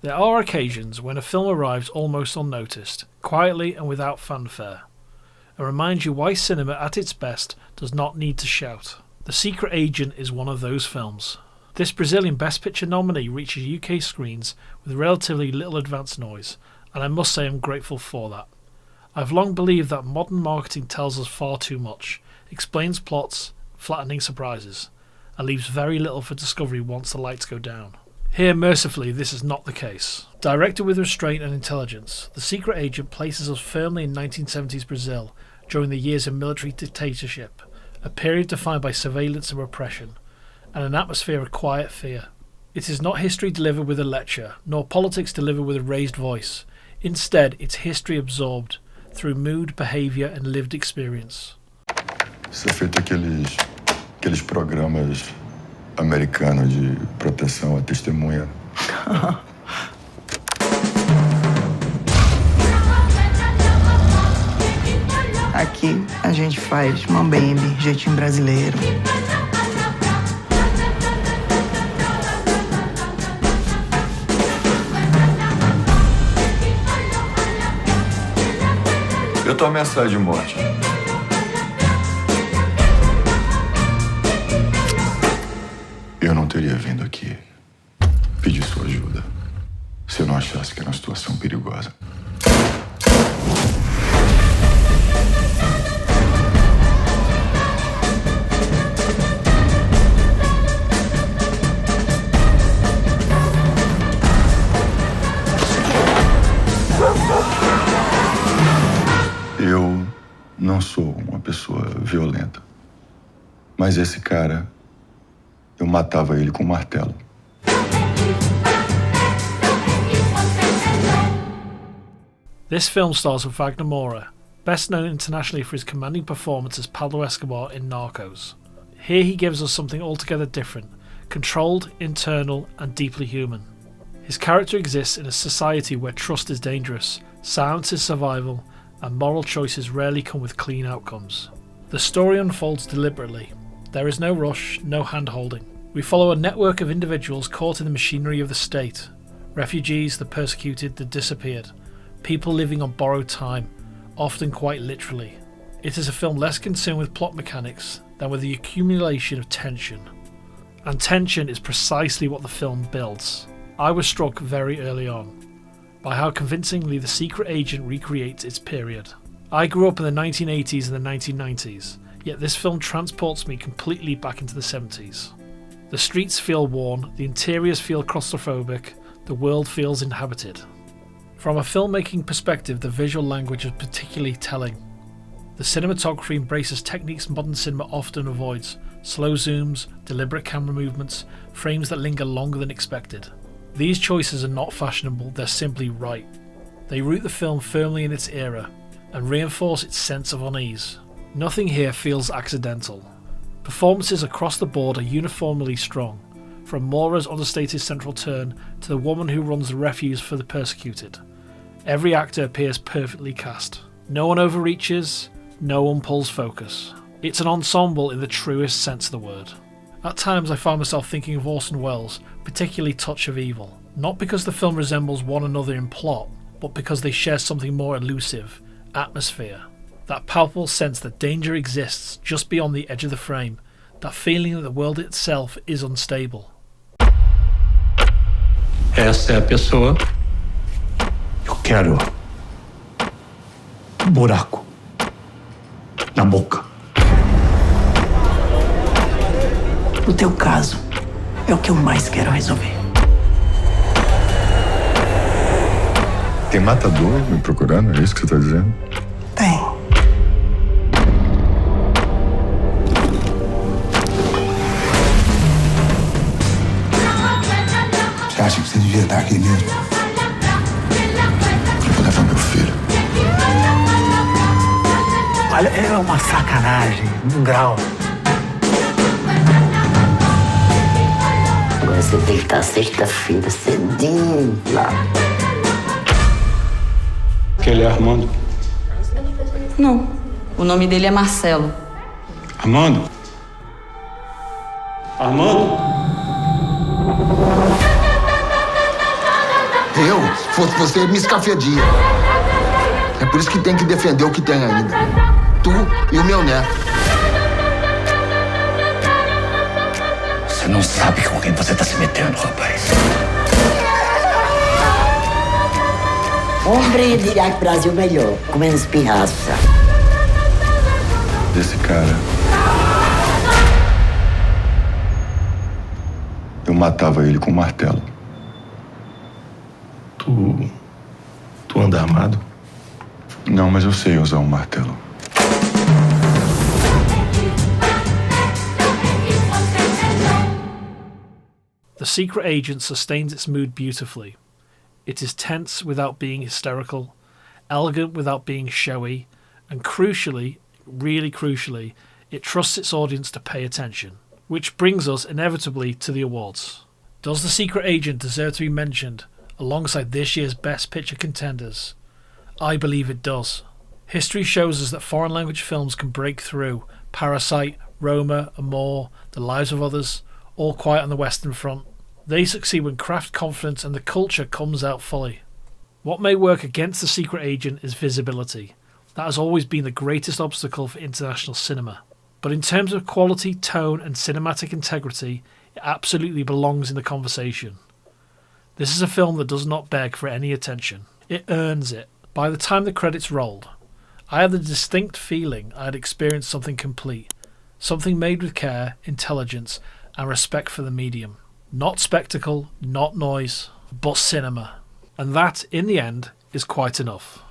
There are occasions when a film arrives almost unnoticed, quietly and without fanfare, and reminds you why cinema at its best does not need to shout. The Secret Agent is one of those films. This Brazilian Best Picture nominee reaches UK screens with relatively little advance noise, and I must say I'm grateful for that. I've long believed that modern marketing tells us far too much, explains plots, flattening surprises, and leaves very little for discovery once the lights go down. Here, mercifully, this is not the case. Directed with restraint and intelligence, The Secret Agent places us firmly in 1970s Brazil during the years of military dictatorship, a period defined by surveillance and repression, and an atmosphere of quiet fear. It is not history delivered with a lecture, nor politics delivered with a raised voice. Instead, it's history absorbed through mood, behaviour and lived experience. Isso é feito aqueles programas americanos de proteção à testemunha. Aqui a gente faz mambembe, jeitinho brasileiro. Eu tô ameaçado de morte. Eu não teria vindo aqui pedir sua ajuda se eu não achasse que era uma situação perigosa. Eu não sou uma pessoa violenta, mas esse cara, eu matava ele com um martelo. This film stars with Wagner Moura, best known internationally for his commanding performance as Pablo Escobar in Narcos. Here he gives us something altogether different, controlled, internal and deeply human. His character exists in a society where trust is dangerous, silence is survival, and moral choices rarely come with clean outcomes. The story unfolds deliberately. There is no rush, no hand-holding. We follow a network of individuals caught in the machinery of the state. Refugees, the persecuted, the disappeared. People living on borrowed time, often quite literally. It is a film less concerned with plot mechanics than with the accumulation of tension. And tension is precisely what the film builds. I was struck very early on by how convincingly The Secret Agent recreates its period. I grew up in the 1980s and the 1990s, yet this film transports me completely back into the 70s. The streets feel worn, the interiors feel claustrophobic, the world feels inhabited. From a filmmaking perspective, the visual language is particularly telling. The cinematography embraces techniques modern cinema often avoids: slow zooms, deliberate camera movements, frames that linger longer than expected. These choices are not fashionable, they're simply right. They root the film firmly in its era and reinforce its sense of unease. Nothing here feels accidental. Performances across the board are uniformly strong, from Moura's understated central turn to the woman who runs the refuge for the persecuted. Every actor appears perfectly cast. No one overreaches, no one pulls focus. It's an ensemble in the truest sense of the word. At times I find myself thinking of Orson Welles, particularly Touch of Evil, not because the film resembles one another in plot, but because they share something more elusive: atmosphere. That palpable sense that danger exists just beyond the edge of the frame, that feeling that the world itself is unstable. Essa é a pessoa. Eu quero buraco na boca. O teu caso é o que eu mais quero resolver. Tem matador me procurando, é isso que você tá dizendo? Tem. Você acha que você devia estar aqui mesmo? Eu vou levar meu filho. Olha, é uma sacanagem, um grau. Agora você tem que estar sexta-feira cedinho lá. Aquele é Armando. Não, o nome dele é Marcelo. Armando? Armando? Eu, se fosse você, me escafedia. É por isso que tem que defender o que tem ainda. Tu e o meu neto. Você não sabe com quem você tá se metendo, rapaz. Homem dirá que Brasil melhor, com menos pirraça. Desse cara. Eu matava ele com um martelo. Tu anda armado? Não, mas eu sei usar um martelo. The Secret Agent sustains its mood beautifully. It is tense without being hysterical, elegant without being showy, and crucially, really crucially, it trusts its audience to pay attention. Which brings us inevitably to the awards. Does The Secret Agent deserve to be mentioned alongside this year's Best Picture contenders? I believe it does. History shows us that foreign language films can break through. Parasite, Roma, Amour, The Lives of Others, All Quiet on the Western Front. They succeed when craft confidence and the culture comes out fully. What may work against The Secret Agent is visibility. That has always been the greatest obstacle for international cinema. But in terms of quality, tone and cinematic integrity, it absolutely belongs in the conversation. This is a film that does not beg for any attention. It earns it. By the time the credits rolled, I had the distinct feeling I had experienced something complete, something made with care, intelligence and respect for the medium. Not spectacle, not noise, but cinema. And that, in the end, is quite enough.